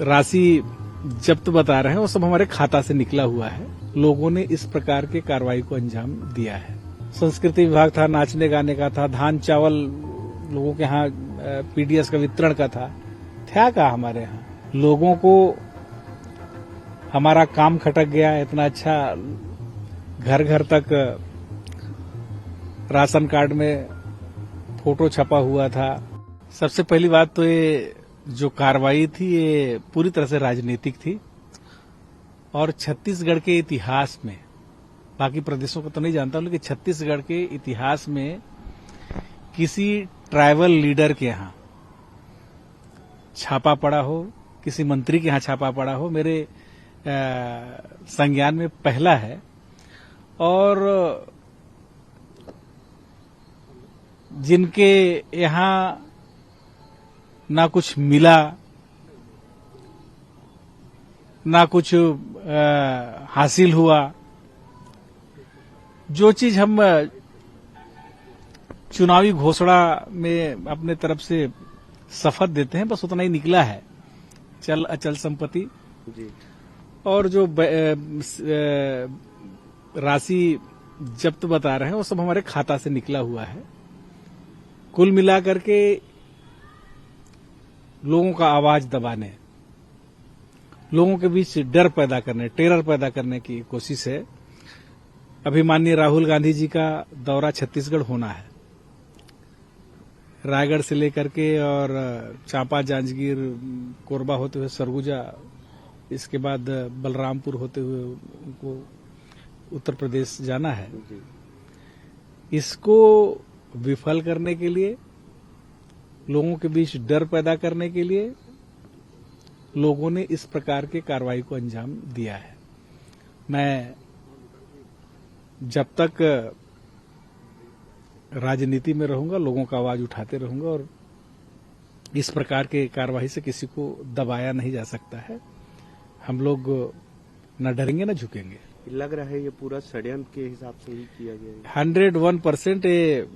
राशि जब्त बता रहे हैं वो सब हमारे खाता से निकला हुआ है। लोगों ने इस प्रकार के कार्रवाई को अंजाम दिया है। संस्कृति विभाग था, नाचने गाने का था, धान चावल लोगों के यहाँ पीडीएस का वितरण का था क्या हमारे यहाँ। लोगों को हमारा काम खटक गया। इतना अच्छा घर घर तक राशन कार्ड में फोटो छपा हुआ था। सबसे पहली बात तो ये जो कार्रवाई थी ये पूरी तरह से राजनीतिक थी और छत्तीसगढ़ के इतिहास में, बाकी प्रदेशों को तो नहीं जानता हूं, लेकिन छत्तीसगढ़ के इतिहास में किसी ट्राइबल लीडर के यहाँ छापा पड़ा हो, किसी मंत्री के यहाँ छापा पड़ा हो, मेरे संज्ञान में पहला है। और जिनके यहाँ ना कुछ मिला, ना कुछ हासिल हुआ, जो चीज हम चुनावी घोषणा में अपने तरफ से शपथ देते हैं बस उतना ही निकला है। चल अचल संपत्ति जी। और जो राशि जब्त बता रहे हैं वो सब हमारे खाता से निकला हुआ है। कुल मिलाकर के लोगों का आवाज दबाने, लोगों के बीच डर पैदा करने, टेरर पैदा करने की कोशिश है। अभी माननीय राहुल गांधी जी का दौरा छत्तीसगढ़ होना है। रायगढ़ से लेकर के और चांपा, जांजगीर, कोरबा होते हुए सरगुजा, इसके बाद बलरामपुर होते हुए उनको उत्तर प्रदेश जाना है। इसको विफल करने के लिए, लोगों के बीच डर पैदा करने के लिए लोगों ने इस प्रकार के कार्रवाई को अंजाम दिया है। मैं जब तक राजनीति में रहूंगा लोगों का आवाज उठाते रहूंगा और इस प्रकार के कार्रवाई से किसी को दबाया नहीं जा सकता है। हम लोग न डरेंगे न झुकेंगे। लग रहा है ये पूरा षड्यंत्र के हिसाब से ही किया गया है। 101% ये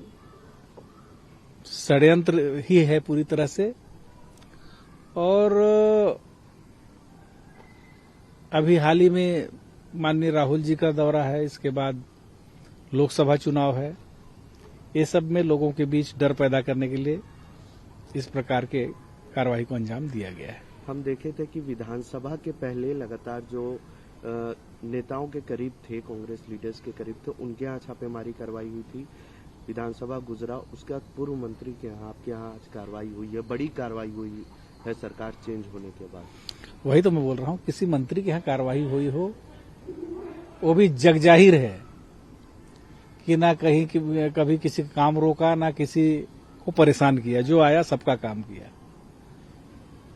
षड्यंत्र ही है पूरी तरह से। और अभी हाल ही में माननीय राहुल जी का दौरा है, इसके बाद लोकसभा चुनाव है। ये सब में लोगों के बीच डर पैदा करने के लिए इस प्रकार के कार्रवाई को अंजाम दिया गया है। हम देखे थे कि विधानसभा के पहले लगातार जो नेताओं के करीब थे, कांग्रेस लीडर्स के करीब थे, उनके यहाँ छापेमारी कार्रवाई हुई थी। विधानसभा गुजरा, उसके बाद पूर्व मंत्री के यहाँ, आपके यहाँ आज कार्रवाई हुई है, बड़ी कार्रवाई हुई है सरकार चेंज होने के बाद। वही तो मैं बोल रहा हूँ, किसी मंत्री के यहाँ कार्रवाई हुई हो वो भी जग जाहिर है कि ना कहीं कभी किसी का काम रोका, ना किसी को परेशान किया, जो आया सबका काम किया।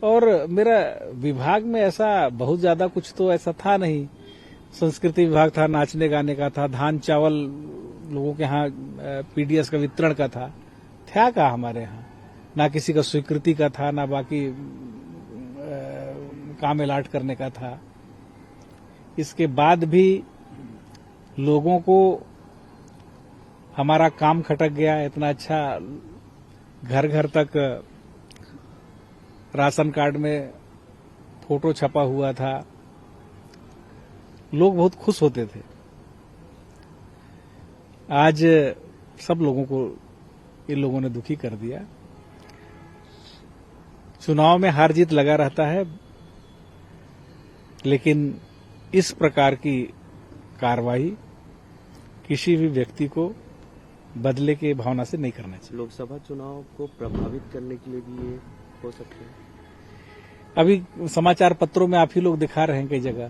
और मेरा विभाग में ऐसा बहुत ज्यादा कुछ तो ऐसा था नहीं। संस्कृति विभाग था, नाचने गाने का था, धान चावल लोगों के यहाँ पीडीएस का वितरण का था क्या हमारे यहाँ। ना किसी का स्वीकृति का था, ना बाकी काम अलाट करने का था। इसके बाद भी लोगों को हमारा काम खटक गया। इतना अच्छा घर घर तक राशन कार्ड में फोटो छपा हुआ था। लोग बहुत खुश होते थे। आज सब लोगों को इन लोगों ने दुखी कर दिया। चुनाव में हार जीत लगा रहता है, लेकिन इस प्रकार की कार्रवाई किसी भी व्यक्ति को बदले के भावना से नहीं करना चाहिए। लोकसभा चुनाव को प्रभावित करने के लिए भी ये हो सकते हैं। अभी समाचार पत्रों में आप ही लोग दिखा रहे हैं कई जगह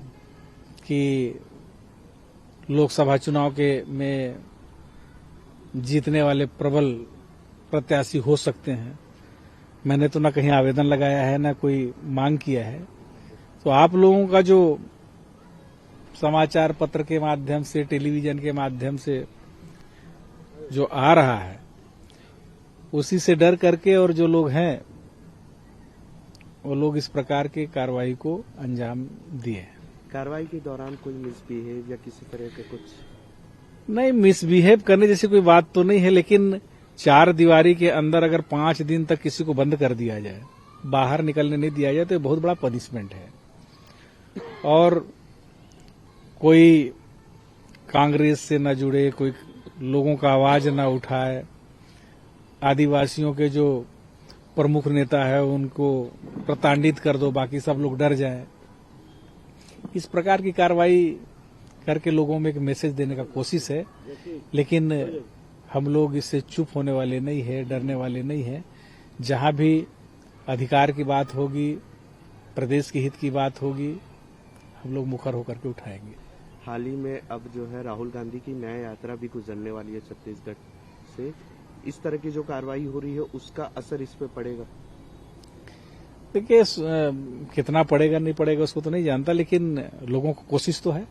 कि लोकसभा चुनाव के में जीतने वाले प्रबल प्रत्याशी हो सकते हैं। मैंने तो ना कहीं आवेदन लगाया है, ना कोई मांग किया है। तो आप लोगों का जो समाचार पत्र के माध्यम से, टेलीविजन के माध्यम से जो आ रहा है, उसी से डर करके और जो लोग हैं वो लोग इस प्रकार के कार्रवाई को अंजाम दिए। कार्रवाई के दौरान कोई मिसबिहेव या किसी तरह के कुछ नहीं, मिसबिहेव करने जैसी कोई बात तो नहीं है, लेकिन चार दीवारी के अंदर अगर 5 दिन तक किसी को बंद कर दिया जाए बाहर निकलने नहीं दिया जाए तो ये बहुत बड़ा पनिशमेंट है। और कोई कांग्रेस से न जुड़े, कोई लोगों का आवाज न उठाए, आदिवासियों के जो प्रमुख नेता है उनको प्रताड़ित कर दो, बाकी सब लोग डर जाएं। इस प्रकार की कार्रवाई करके लोगों में एक मैसेज देने का कोशिश है, लेकिन हम लोग इससे चुप होने वाले नहीं है, डरने वाले नहीं है। जहां भी अधिकार की बात होगी, प्रदेश के हित की बात होगी, हम लोग मुखर होकर के उठाएंगे। हाल ही में अब जो है राहुल गांधी की न्याय यात्रा भी गुजरने वाली है छत्तीसगढ़ से। इस तरह की जो कार्रवाई हो रही है उसका असर इस पे पड़ेगा? देखिए, कितना पड़ेगा नहीं पड़ेगा उसको तो नहीं जानता, लेकिन लोगों को कोशिश तो है।